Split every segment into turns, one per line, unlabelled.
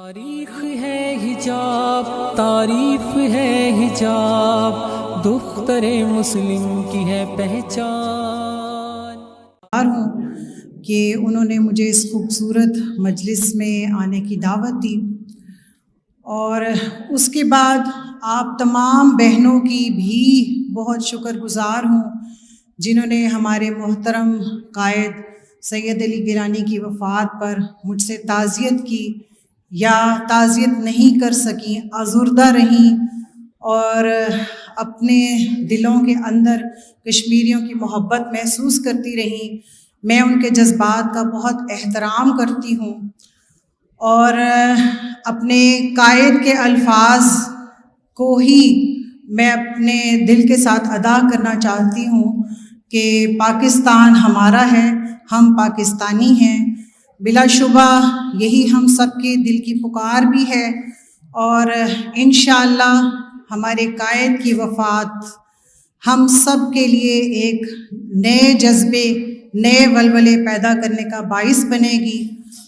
तारीख है हिजाब, तारीफ है हिजाब, दुख्तरे मुस्लिम की है पहचान।
हूँ कि उन्होंने मुझे इस खूबसूरत मजलिस में आने की दावत दी और उसके बाद आप तमाम बहनों की भी बहुत शुक्रगुजार हूँ जिन्होंने हमारे मोहतरम कायद सैयद अली गिलानी की वफ़ात पर मुझसे ताज़ियत की या ताज़ियत नहीं कर सकीं, आज़ुर्दा रहीं और अपने दिलों के अंदर कश्मीरियों की मोहब्बत महसूस करती रहीं। मैं उनके जज्बात का बहुत एहतराम करती हूँ और अपने कायद के अल्फाज को ही मैं अपने दिल के साथ अदा करना चाहती हूँ कि पाकिस्तान हमारा है, हम पाकिस्तानी हैं। बिलाशुबा यही हम सब के दिल की पुकार भी है और इंशाअल्लाह हमारे कायद की वफ़ात हम सब के लिए एक नए जज्बे, नए वलवले पैदा करने का बाइस बनेगी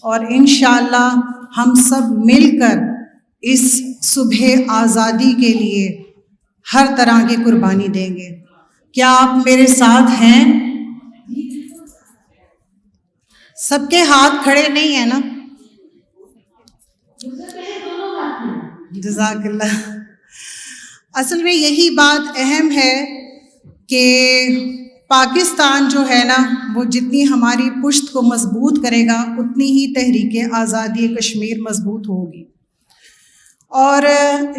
और इंशाअल्लाह हम सब मिलकर इस सुबह आज़ादी के लिए हर तरह की कुर्बानी देंगे। क्या आप मेरे साथ हैं? सबके हाथ खड़े नहीं है ना? जज़ाकल्लाह। असल में यही बात अहम है कि पाकिस्तान जो है ना वो जितनी हमारी पुश्त को मजबूत करेगा उतनी ही तहरीक आज़ादी कश्मीर मजबूत होगी। और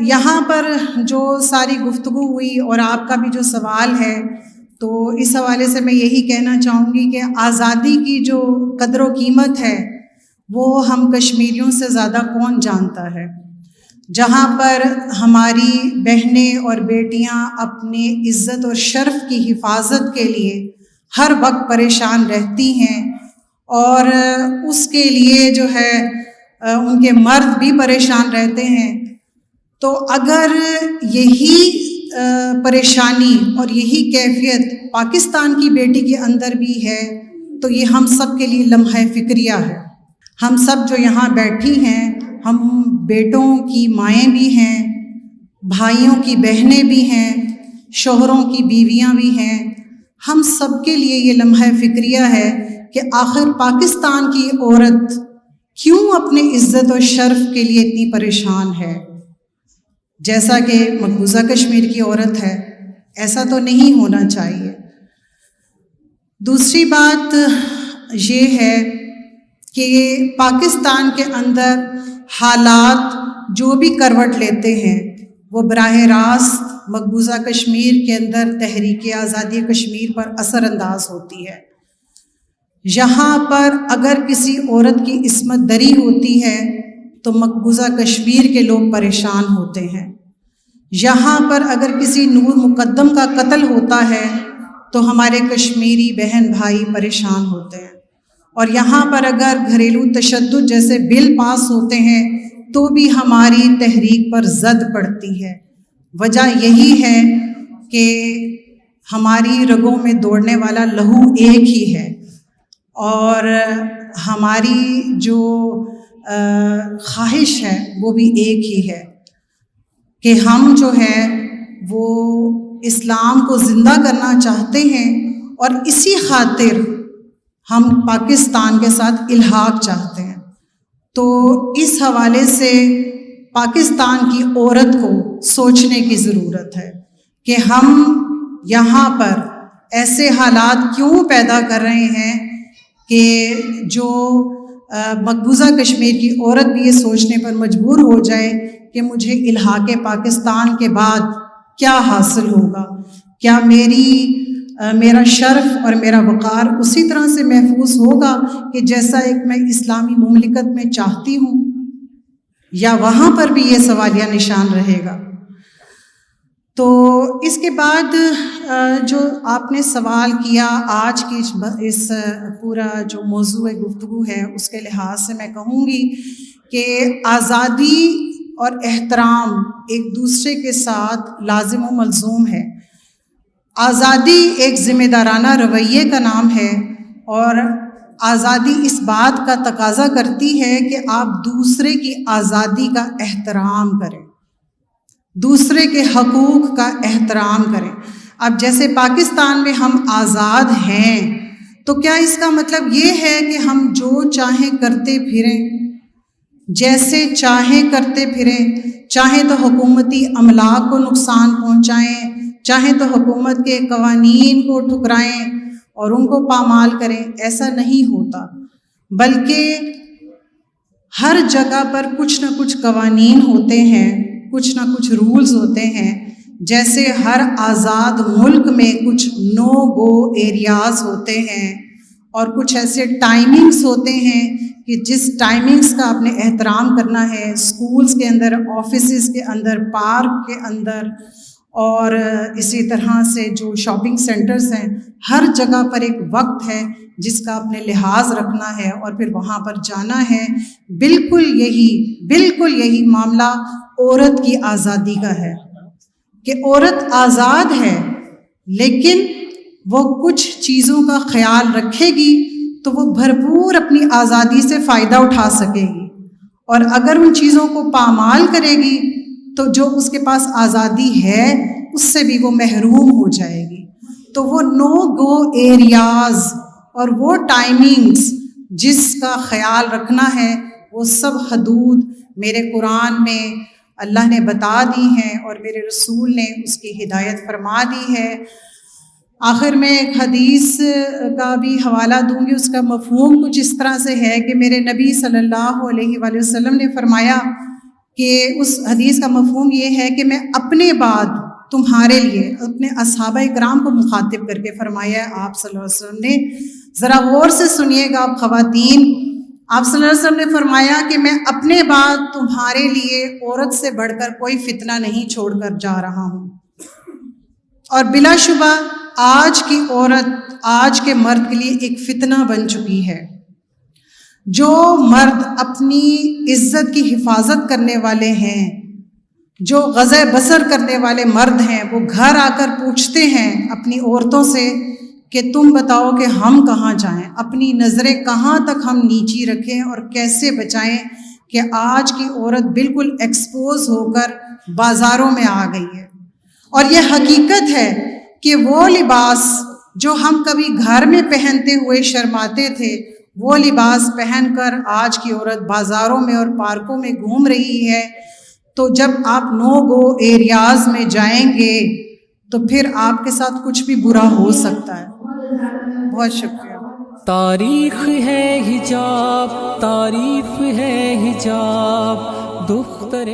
यहाँ पर जो सारी गुफ्तगू हुई और आपका भी जो सवाल है तो इस हवाले से मैं यही कहना चाहूँगी कि आज़ादी की जो कदर व कीमत है वो हम कश्मीरियों से ज़्यादा कौन जानता है। जहाँ पर हमारी बहनें और बेटियाँ अपने इज़्ज़त और शर्फ़ की हिफाजत के लिए हर वक्त परेशान रहती हैं और उसके लिए जो है उनके मर्द भी परेशान रहते हैं। तो अगर यही परेशानी और यही कैफियत पाकिस्तान की बेटी के अंदर भी है तो ये हम सब के लिए लम्हा फ़िक्रिया है। हम सब जो यहाँ बैठी हैं हम बेटों की माएँ भी हैं, भाइयों की बहनें भी हैं, शोहरों की बीवियाँ भी हैं। हम सब के लिए ये लम्हा फ़िक्रिया है कि आखिर पाकिस्तान की औरत क्यों अपने इज़्ज़त और शर्फ़ के लिए इतनी परेशान है। जैसा कि मकबूजा कश्मीर की औरत है ऐसा तो नहीं होना चाहिए। दूसरी बात ये है कि पाकिस्तान के अंदर हालात जो भी करवट लेते हैं वो बराह रास्त मकबूजा कश्मीर के अंदर तहरीक आज़ादी कश्मीर पर असरअंदाज होती है। यहाँ पर अगर किसी औरत की इस्मत दरी होती है तो मकबूजा कश्मीर के लोग परेशान होते हैं। यहाँ पर अगर किसी नूर मुक़द्दम का कत्ल होता है तो हमारे कश्मीरी बहन भाई परेशान होते हैं और यहाँ पर अगर घरेलू तशद्दुद जैसे बिल पास होते हैं तो भी हमारी तहरीक पर ज़द पड़ती है। वजह यही है कि हमारी रगों में दौड़ने वाला लहू एक ही है और हमारी जो ख्वाहिश है वो भी एक ही है कि हम जो है वो इस्लाम को ज़िंदा करना चाहते हैं और इसी खातिर हम पाकिस्तान के साथ इल्हाक चाहते हैं। तो इस हवाले से पाकिस्तान की औरत को सोचने की ज़रूरत है कि हम यहाँ पर ऐसे हालात क्यों पैदा कर रहे हैं कि जो मकबूजा कश्मीर की औरत भी ये सोचने पर मजबूर हो जाए कि मुझे इल्हाक़े पाकिस्तान के बाद क्या हासिल होगा, क्या मेरा शर्फ़ और मेरा वक़ार उसी तरह से महफूज होगा कि जैसा एक मैं इस्लामी मुमलिकत में चाहती हूँ, या वहाँ पर भी ये सवालिया निशान रहेगा। तो इसके बाद जो आपने सवाल किया आज की इस पूरा जो मौजू गुफ्तगू है उसके लिहाज से मैं कहूँगी कि आज़ादी और एहतराम एक दूसरे के साथ लाजिम व मलज़ूम है। आज़ादी एक ज़िम्मेदाराना रवैये का नाम है और آزادی اس بات کا تقاضا کرتی ہے کہ آپ دوسرے کی آزادی کا احترام کریں، دوسرے کے حقوق کا احترام کریں۔ اب جیسے پاکستان میں ہم آزاد ہیں، تو کیا اس کا مطلب یہ ہے کہ ہم جو چاہیں کرتے پھریں، جیسے چاہیں کرتے پھریں، چاہیں تو حکومتی عملہ کو نقصان پہنچائیں، چاہیں تو حکومت کے قوانین کو ٹھکرائیں اور ان کو پامال کریں؟ ایسا نہیں ہوتا، بلکہ ہر جگہ پر کچھ نہ کچھ قوانین ہوتے ہیں، کچھ نہ کچھ رولز ہوتے ہیں۔ جیسے ہر آزاد ملک میں کچھ نو گو ایریاز ہوتے ہیں اور کچھ ایسے ٹائمنگز ہوتے ہیں کہ جس ٹائمنگز کا آپ نے احترام کرنا ہے، اسکولز کے اندر، آفیسز کے اندر، پارک کے اندر، اور اسی طرح سے جو شاپنگ سینٹرز ہیں، ہر جگہ پر ایک وقت ہے جس کا آپ نے لحاظ رکھنا ہے اور پھر وہاں پر جانا ہے۔ بالکل یہی معاملہ عورت کی آزادی کا ہے کہ عورت آزاد ہے، لیکن وہ کچھ چیزوں کا خیال رکھے گی تو وہ بھرپور اپنی آزادی سے فائدہ اٹھا سکے گی، اور اگر ان چیزوں کو پامال کرے گی تو جو اس کے پاس آزادی ہے اس سے بھی وہ محروم ہو جائے گی۔ تو وہ نو گو ایریاز اور وہ ٹائمنگز جس کا خیال رکھنا ہے، وہ سب حدود میرے قرآن میں اللہ نے بتا دی ہیں اور میرے رسول نے اس کی ہدایت فرما دی ہے۔ آخر میں ایک حدیث کا بھی حوالہ دوں گی، اس کا مفہوم کچھ اس طرح سے ہے کہ میرے نبی صلی اللہ علیہ وآلہ وسلم نے فرمایا کہ اس حدیث کا مفہوم یہ ہے کہ میں اپنے بعد تمہارے لیے، اپنے اصحابہ کرام کو مخاطب کر کے فرمایا ہے آپ صلی اللہ علیہ وسلم نے، ذرا غور سے سنیے گا آپ خواتین، آپ صلی اللہ علیہ وسلم نے فرمایا کہ میں اپنے بعد تمہارے لیے عورت سے بڑھ کر کوئی فتنہ نہیں چھوڑ کر جا رہا ہوں، اور بلا شبہ آج کی عورت آج کے مرد کے لیے ایک فتنہ بن چکی ہے۔ جو مرد اپنی عزت کی حفاظت کرنے والے ہیں، جو غض بصر کرنے والے مرد ہیں، وہ گھر آ کر پوچھتے ہیں اپنی عورتوں سے کہ تم بتاؤ کہ ہم کہاں جائیں، اپنی نظریں کہاں تک ہم نیچی رکھیں اور کیسے بچائیں، کہ آج کی عورت بالکل ایکسپوز ہو کر بازاروں میں آ گئی ہے۔ اور یہ حقیقت ہے کہ وہ لباس جو ہم کبھی گھر میں پہنتے ہوئے شرماتے تھے، وہ لباس پہن کر آج کی عورت بازاروں میں اور پارکوں میں گھوم رہی ہے۔ تو جب آپ نو گو ایریاز میں جائیں گے تو پھر آپ کے ساتھ کچھ بھی برا ہو سکتا ہے۔ بہت شکریہ۔
تاریخ ہے حجاب، تعریف ہے حجاب، دختر